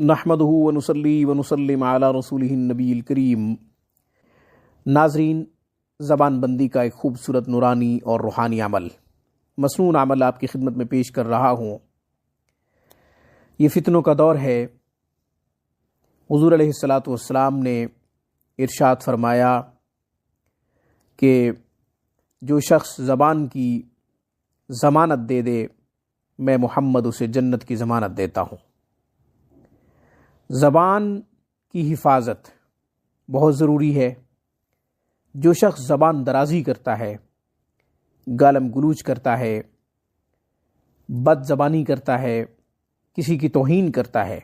نحمدہ ونصلی ونسلم علی رسولہ النبی الکریم۔ ناظرین، زبان بندی کا ایک خوبصورت نورانی اور روحانی عمل، مسنون عمل آپ کی خدمت میں پیش کر رہا ہوں۔ یہ فتنوں کا دور ہے۔ حضور علیہ الصلاۃ والسلام نے ارشاد فرمایا کہ جو شخص زبان کی ضمانت دے دے، میں محمد اسے جنت کی ضمانت دیتا ہوں۔ زبان کی حفاظت بہت ضروری ہے۔ جو شخص زبان درازی کرتا ہے، گالم گلوچ کرتا ہے، بد زبانی کرتا ہے، کسی کی توہین کرتا ہے،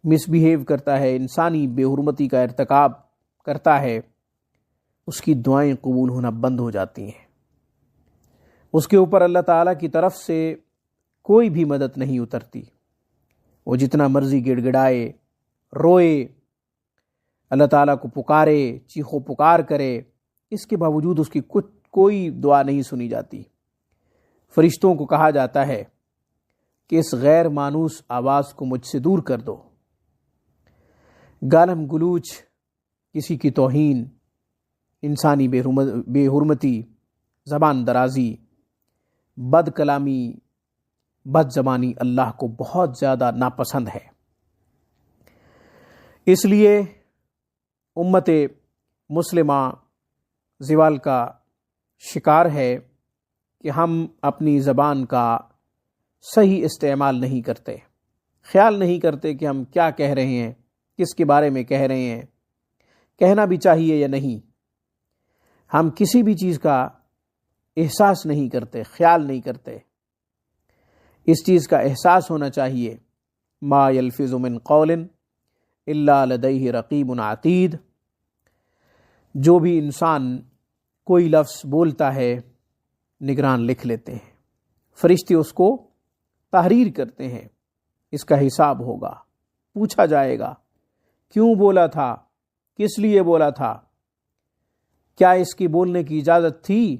مس بیہیو کرتا ہے، انسانی بے حرمتی کا ارتکاب کرتا ہے، اس کی دعائیں قبول ہونا بند ہو جاتی ہیں۔ اس کے اوپر اللہ تعالیٰ کی طرف سے کوئی بھی مدد نہیں اترتی۔ وہ جتنا مرضی گڑ گڑائے، روئے، اللہ تعالیٰ کو پکارے، چیخو پکار کرے، اس کے باوجود اس کی کوئی دعا نہیں سنی جاتی۔ فرشتوں کو کہا جاتا ہے کہ اس غیر مانوس آواز کو مجھ سے دور کر دو۔ گالم گلوچ، کسی کی توہین، انسانی بے حرمتی، زبان درازی، بد کلامی، بد زبانی اللہ کو بہت زیادہ ناپسند ہے۔ اس لیے امت مسلمہ زوال کا شکار ہے کہ ہم اپنی زبان کا صحیح استعمال نہیں کرتے، خیال نہیں کرتے کہ ہم کیا کہہ رہے ہیں، کس کے بارے میں کہہ رہے ہیں، کہنا بھی چاہیے یا نہیں۔ ہم کسی بھی چیز کا احساس نہیں کرتے، خیال نہیں کرتے۔ اس چیز کا احساس ہونا چاہیے۔ ما یلفظ من قول الا لدیہ رقیب عتید۔ جو بھی انسان کوئی لفظ بولتا ہے، نگران لکھ لیتے ہیں، فرشتے اس کو تحریر کرتے ہیں۔ اس کا حساب ہوگا، پوچھا جائے گا کیوں بولا تھا، کس لیے بولا تھا، کیا اس کی بولنے کی اجازت تھی،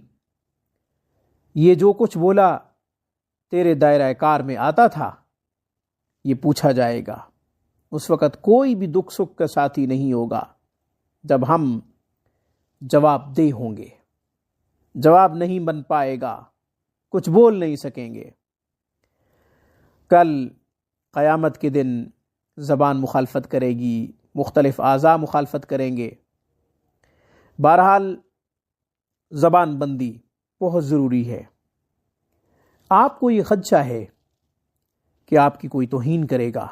یہ جو کچھ بولا تیرے دائرہ کار میں آتا تھا، یہ پوچھا جائے گا۔ اس وقت کوئی بھی دکھ سکھ کا ساتھی نہیں ہوگا جب ہم جواب دہ ہوں گے۔ جواب نہیں بن پائے گا، کچھ بول نہیں سکیں گے۔ کل قیامت کے دن زبان مخالفت کرے گی، مختلف اعضاء مخالفت کریں گے۔ بہرحال زبان بندی بہت ضروری ہے۔ آپ کو یہ خدشہ ہے کہ آپ کی کوئی توہین کرے گا،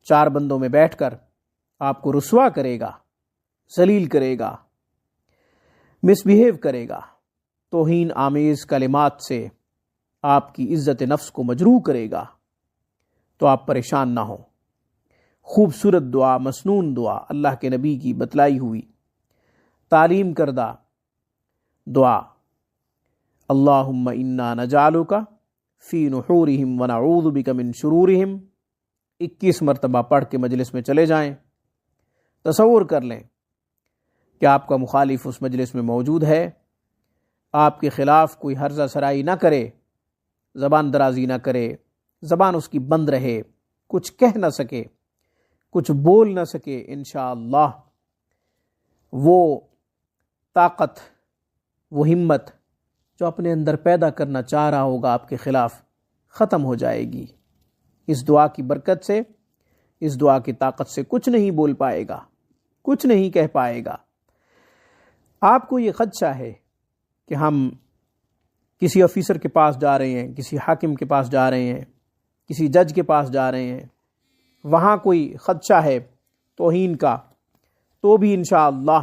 چار بندوں میں بیٹھ کر آپ کو رسوا کرے گا، ذلیل کرے گا، مس بیہیو کرے گا، توہین آمیز کلمات سے آپ کی عزت نفس کو مجروح کرے گا، تو آپ پریشان نہ ہوں۔ خوبصورت دعا، مسنون دعا، اللہ کے نبی کی بتلائی ہوئی، تعلیم کردہ دعا، اللہم انا نجعلک فی نحورہم ونعوذ بک من شرورہم، 21 مرتبہ پڑھ کے مجلس میں چلے جائیں۔ تصور کر لیں کہ آپ کا مخالف اس مجلس میں موجود ہے، آپ کے خلاف کوئی ہرزہ سرائی نہ کرے، زبان درازی نہ کرے، زبان اس کی بند رہے، کچھ کہہ نہ سکے، کچھ بول نہ سکے۔ انشاءاللہ وہ طاقت، وہ ہمت جو اپنے اندر پیدا کرنا چاہ رہا ہوگا آپ کے خلاف، ختم ہو جائے گی۔ اس دعا کی برکت سے، اس دعا کی طاقت سے کچھ نہیں بول پائے گا، کچھ نہیں کہہ پائے گا۔ آپ کو یہ خدشہ ہے کہ ہم کسی آفیسر کے پاس جا رہے ہیں، کسی حاکم کے پاس جا رہے ہیں، کسی جج کے پاس جا رہے ہیں، وہاں کوئی خدشہ ہے توہین کا، تو بھی انشاءاللہ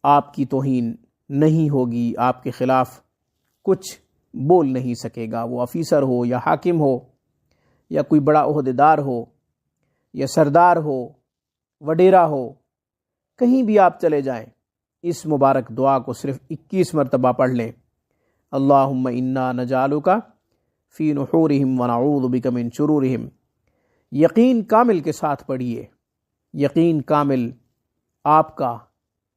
آپ کی توہین نہیں ہوگی، آپ کے خلاف کچھ بول نہیں سکے گا۔ وہ آفیسر ہو یا حاکم ہو یا کوئی بڑا عہدیدار ہو یا سردار ہو، وڈیرا ہو، کہیں بھی آپ چلے جائیں، اس مبارک دعا کو صرف 21 مرتبہ پڑھ لیں۔ اللہم انا نجعلک فی نحورہم ونعوذ بک من شرورہم۔ یقین کامل کے ساتھ پڑھیے، یقین کامل، آپ کا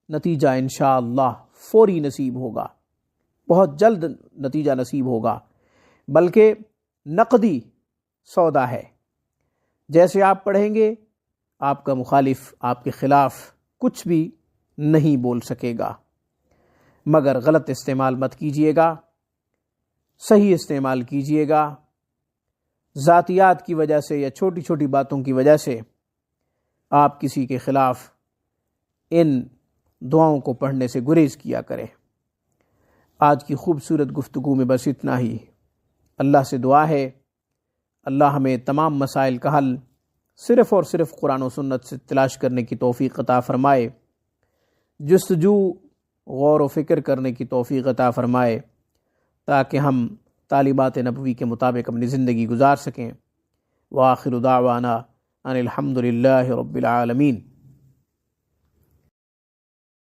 نتیجہ انشاءاللہ فوری نصیب ہوگا، بہت جلد نتیجہ نصیب ہوگا، بلکہ نقدی سودا ہے۔ جیسے آپ پڑھیں گے آپ کا مخالف آپ کے خلاف کچھ بھی نہیں بول سکے گا، مگر غلط استعمال مت کیجیے گا، صحیح استعمال کیجیے گا۔ ذاتیات کی وجہ سے یا چھوٹی چھوٹی باتوں کی وجہ سے آپ کسی کے خلاف ان دعاؤں کو پڑھنے سے گریز کیا کریں۔ آج کی خوبصورت گفتگو میں بس اتنا ہی۔ اللہ سے دعا ہے اللہ ہمیں تمام مسائل کا حل صرف اور صرف قرآن و سنت سے تلاش کرنے کی توفیق عطا فرمائے، جستجو غور و فکر کرنے کی توفیق عطا فرمائے، تاکہ ہم تعلیمات نبوی کے مطابق اپنی زندگی گزار سکیں۔ وآخر دعوانا ان الحمد للہ رب العالمین۔